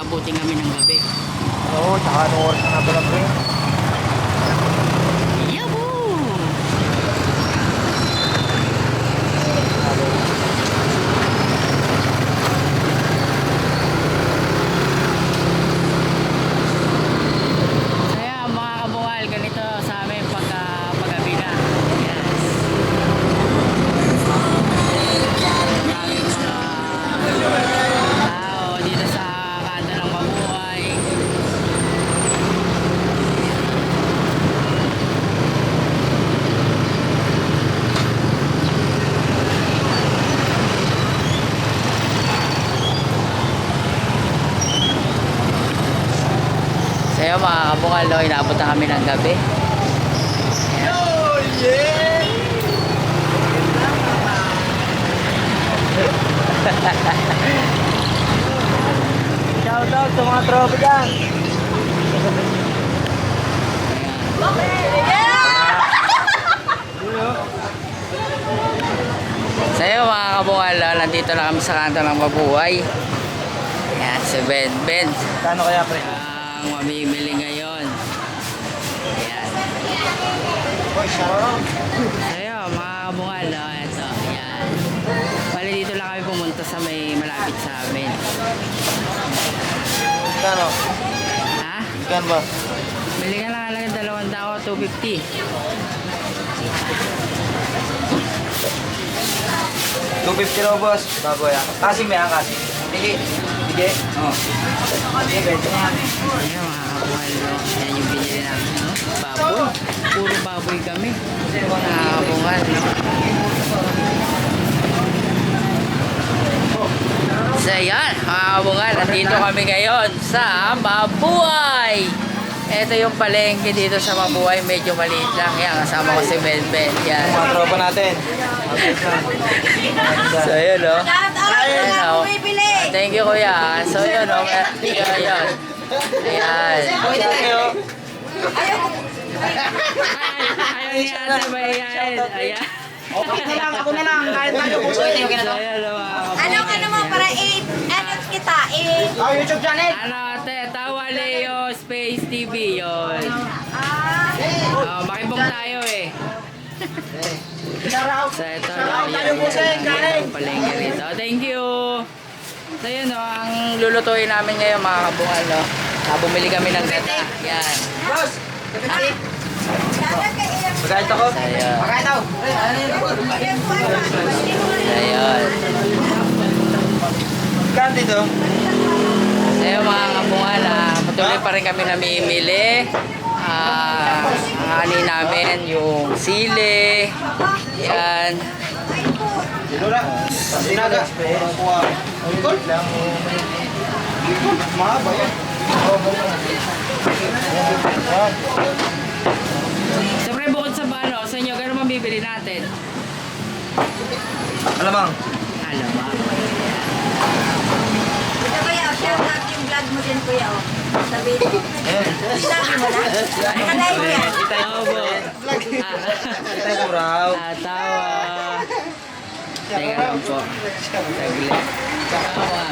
aabutin kami ng gabi. Oo, tsaka anong oras na nabalap rin. Yahoo! Kaya mga kabungal, ganito sa amin paggabi na. Yes. Maraming mga tao dito sa kanto ng Mabuhay. So yun mga kabungal, no, inaabot na kami ng gabi. Oh, yeah! Shout out sa mga tropa dyan. So yun mga kabungal, no, nandito na kami sa kanto ng Mabuhay. Ayan, si Ben. Kano kaya pre? Ang mamimili ngayon. Ayan. So yun mga kabungal, no, ito. Ayan. Bali dito lang kami pumunta sa may malapit sa amin. Kano? Ha? Kano ba? Bili ka lang halaga 2,250. 250 raw boss. Baboy ah. Kasing may kasing. Sige. Sige. Oo. Sige, bento na. Ayan mga kabungal, no. Ayan yung binili namin, no. Baboy. Puro baboy kami. Mga kabungal, no. So yan, mga kabungal, nandito kami ngayon sa Mabuhay. Ito yung palengke dito sa Mabuhay, medyo maliit lang. Yan, kasama ko si Ben. Yan. Mga tropa natin. So yun, no. Ayun, no. bumibili. Thank you, kuya. So yun, no. Ayan. Ayan. Ayaw niya ata ba yan? Ayan. Ako na lang. Kahit tayo puso ito yung So yun, no, mga kabungal. Ano mo para ano kita YouTube channel. Ano, Tawa Leo Space TV yun. Makibong tayo eh. So ito na yung palengke rito. Thank you. So yun, no, ang lulutuin namin ngayon mga kabungal, no. Bumili kami ng gata. Yan. Boss. Pagkait ako. So yun. Pagkait ako. So yun. Kan dito. So yun mga kabungal, patuloy pa rin kami namimili. Ang ani namin, yung sili. Yan. Sinaga. Ikot lang. Mahaba yan. Siyempre bukod sa bano, sa inyo, gano'n mabibili natin? Alamang. Alamang. Ito kuya, share out yung vlog mo din kuya. Sabihin mo. Sinabi mo na? Nakalive yan. Tawa po. Ito yung raw. Tawa. Teka lang po. Saglit. Tawa.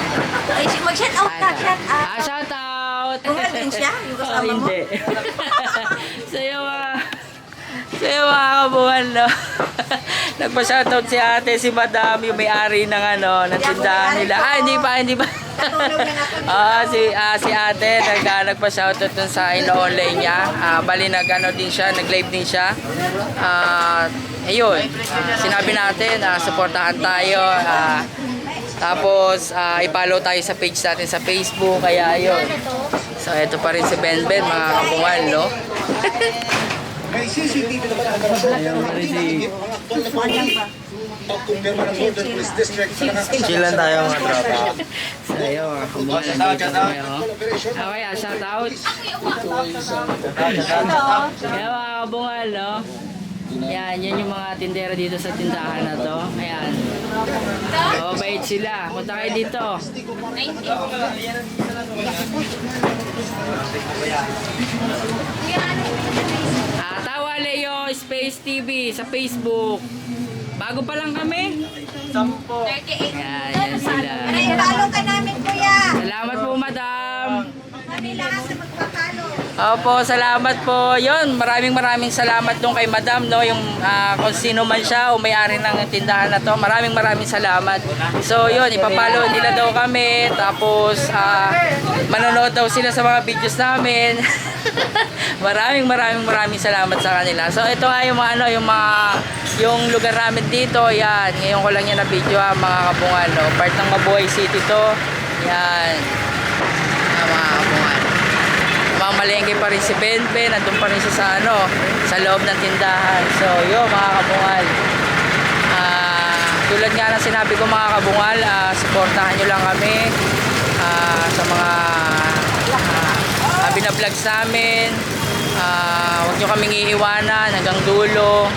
Mag-shout out ka, shout out. Shout out! Buhal din siya, yung kasama mo. Hindi. Sa'yo mga kabuhan, no? Nagpa-shoutout si ate, si madam, yung may-ari ng ano, ng tindahan nila. Hindi pa. Natulog lang ako. Si ate, nagpa-shoutout dun sa ino-online niya. Bali din siya, nag-live din siya. Ayun, sinabi natin, supportahan tayo. Tapos, i-follow tayo sa page natin sa Facebook. Kaya ayun. So, ito pa rin si Ben, mga kabungal, no? May CCTV naman ang Ayun pa rin si... pagkumpirma ng Golden Police District sa Chillan tayo mga tropa. So, ayun, mga kabungal, nandito kami, oh. Okay, shout out. Kaya mga kabungal, no? Yan, yan yung mga tindera dito sa tindahan na to. Ayan. So, bait sila. Punta kayo dito. Tawa Leo Space TV sa Facebook. Bago pa lang kami. 38. Yan, yan sila. Ay, follow ka namin, kuya. Salamat po, madam. Opo, salamat po. Yun, maraming salamat dun kay Madam, no? Yung kung sino man siya o may-ari ng tindahan na to. Maraming salamat. So, yun, ipapalo nila daw kami. Tapos, manonood daw sila sa mga videos namin. maraming salamat sa kanila. So, ito nga yung mga, yung lugar namin dito. Yan, ngayon ko lang yan na video, mga kabungal, no? Part ng Mabuhay City to. Yan. Mga kabungal. Mamalengke pa rin si Benben, nandun pa rin siya sa sa loob ng tindahan. So, yun mga kabungal. Tulad nga ng sinabi ko mga kabungal, supportahan nyo lang kami sa mga binablog sa amin. Huwag nyo kaming iiwanan hanggang dulo.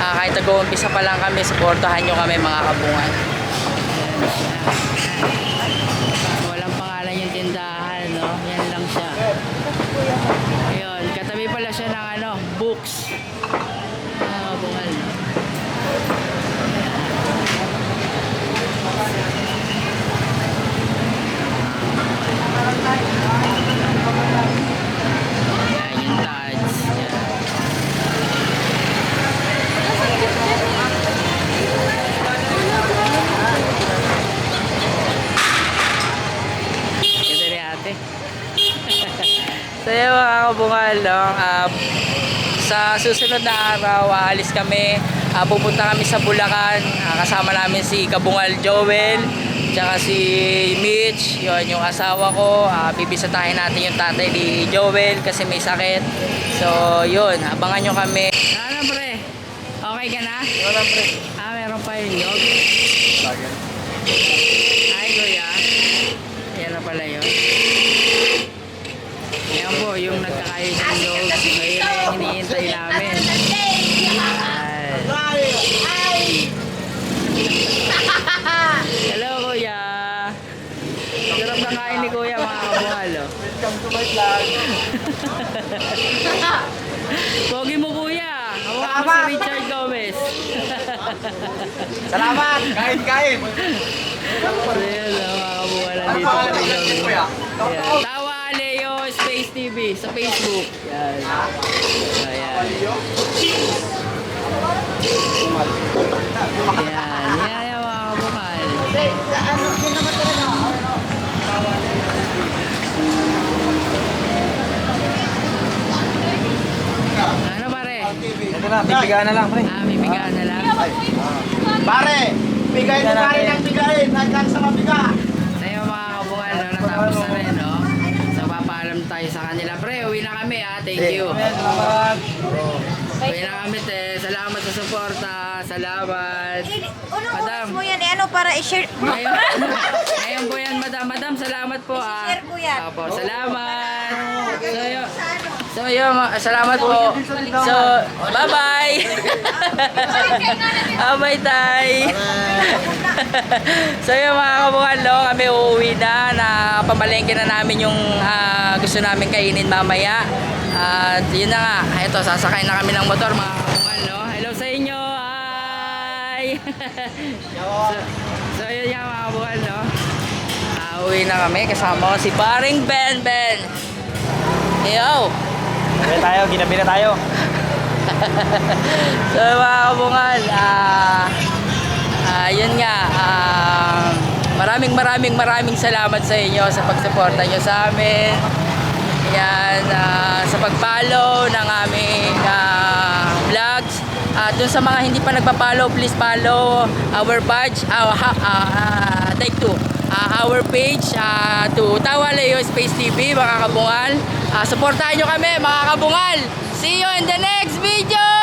Kahit nag-uumpisa pa lang kami, supportahan nyo kami mga kabungal. Walang pangalan yung tindahan, no? Yan lang siya. Ayun, katabi pala siya ng books. Bungal, no? Yan yung touch. Yan. Ganda ni ate. So yun mga kabungal, no? Sa susunod na araw, aalis kami. Pupunta kami sa Bulacan. Kasama namin si Kabungal Joel, tsaka si Mitch, yun yung asawa ko. Bibisitahin natin yung tatay ni Joel kasi may sakit. So yun, abangan nyo kami. Ano pre? Okay ka na? Wala pre. Meron pa yung yog. Ay kuya. Yan na pala yun. Yan po, yung nagkakain ng yog. Ayun na yung hinihintay namin. Hello kuya. Sarap na kain ni kuya mga kabungal. Welcome to my vlog. Pogi mo kuya. Hawakan mo si Richard Gomez. Salamat! Kain! So yun mga kabungal. Nandito pa rin kami. Yan. Tawa Leo Space TV sa Facebook. Yan. Ayan. Yan yung mga kabungal. Ano pare? Ito na, pipigaan na lang pre. Bibigaan na lang. Pare, bigayin mo pare ng bigayin. Hanggang sa mabiga. So yung mga kabungal, no, natapos na rin, no? So papaalam tayo sa kanila. Pre, uwi na kami ha. Thank you. Salamat. Uwi na kami te. Salamat sa suporta. Salamat. Unang Madam. oras mo yan, para i-share. Ngayon po yan, madam. Madam, salamat po ah. I-share ko yan. Apo, salamat. Salamat po. So, bye-bye. Bye, tay. So, yung mga kabungal, no, kami uuwi na pamalengke na namin yung gusto namin kainin mamaya. At yun na nga, ito, sasakay na kami ng motor, mga kabungal, no. Hello sa inyo. Hi. So, yun yung mga kabungal, no. Uwi na kami kasama ko si paring Ben. Yo! Ginabi na tayo. So mga kabungal, yun nga, maraming salamat sa inyo sa pagsuporta nyo sa amin. Yan, sa pag-follow ng aming vlogs. At dun sa mga hindi pa nagpa-follow, please follow our page, take two. Our page to Tawa Leo Space TV, mga kabungal. Supportahan nyo kami mga kabungal. See you in the next video!